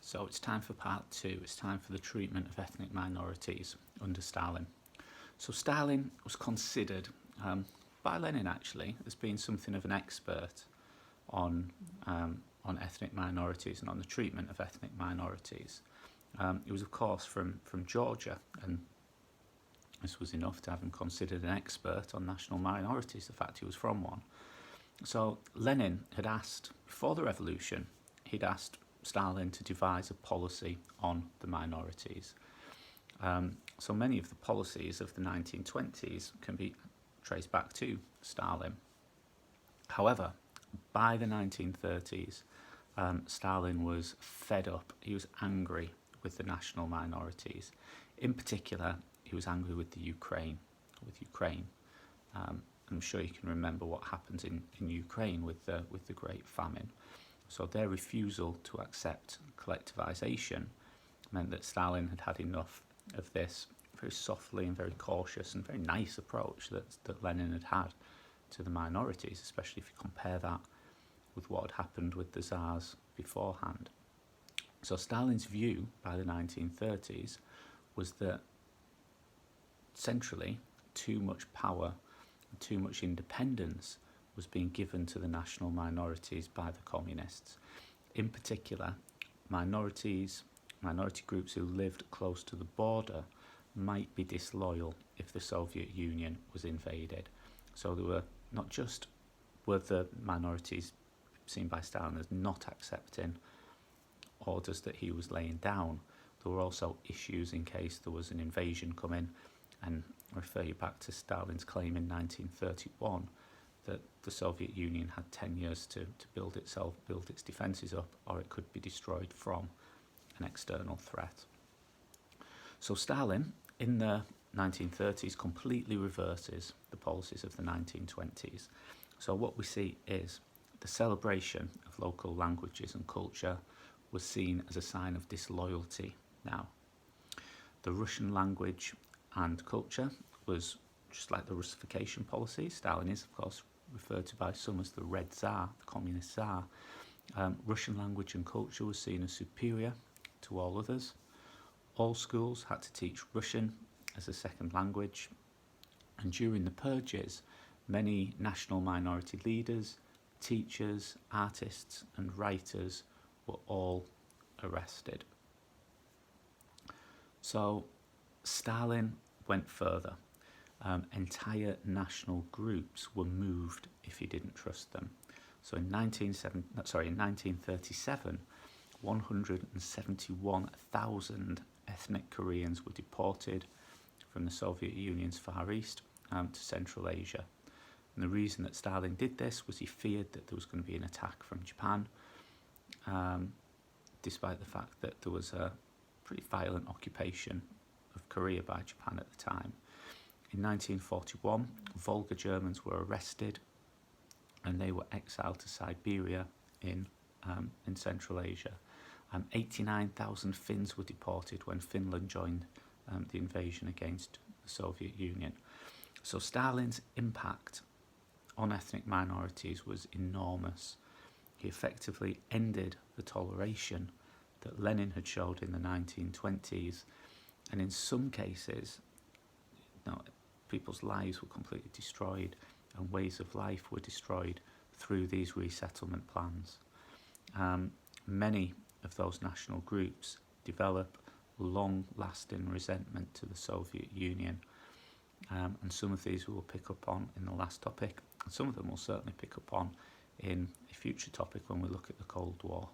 So it's time for part two. It's time for the treatment of ethnic minorities under Stalin. So Stalin was considered by Lenin actually as being something of an expert on ethnic minorities and on the treatment of ethnic minorities. He was of course from Georgia, and this was enough to have him considered an expert on national minorities, the fact he was from one. So Lenin had asked, before the revolution, he'd asked Stalin to devise a policy on the minorities. So many of the policies of the 1920s can be traced back to Stalin. However, by the 1930s, Stalin was fed up. He was angry with the national minorities. In particular, he was angry with Ukraine. I'm sure you can remember what happened in Ukraine with the Great Famine. So their refusal to accept collectivization meant that Stalin had had enough of this very softly and very cautious and very nice approach that Lenin had had to the minorities, especially if you compare that with what had happened with the Tsars beforehand. So Stalin's view by the 1930s was that centrally too much power and too much independence was being given to the national minorities by the communists. In particular, minority groups who lived close to the border might be disloyal if the Soviet Union was invaded. So there were not just were the minorities seen by Stalin as not accepting orders that he was laying down, there were also issues in case there was an invasion coming, and I refer you back to Stalin's claim in 1931 that the Soviet Union had 10 years to build its defences up, or it could be destroyed from an external threat. So Stalin, in the 1930s, completely reverses the policies of the 1920s. So what we see is the celebration of local languages and culture was seen as a sign of disloyalty now. The Russian language and culture was just like the Russification policy. Stalin is, of course, referred to by some as the Red Tsar, the Communist Tsar. Russian language and culture was seen as superior to all others. All schools had to teach Russian as a second language. And during the purges, many national minority leaders, teachers, artists and writers were all arrested. So Stalin went further. Entire national groups were moved if he didn't trust them. So in 1937, 171,000 ethnic Koreans were deported from the Soviet Union's Far East to Central Asia. And the reason that Stalin did this was he feared that there was going to be an attack from Japan, despite the fact that there was a pretty violent occupation of Korea by Japan at the time. In 1941, Volga Germans were arrested and they were exiled to Siberia in Central Asia. 89,000 Finns were deported when Finland joined the invasion against the Soviet Union. So Stalin's impact on ethnic minorities was enormous. He effectively ended the toleration that Lenin had showed in the 1920s, and in some cases, people's lives were completely destroyed and ways of life were destroyed through these resettlement plans. Many of those national groups develop long-lasting resentment to the Soviet Union, and some of these we will pick up on in the last topic, and some of them we'll certainly pick up on in a future topic when we look at the Cold War.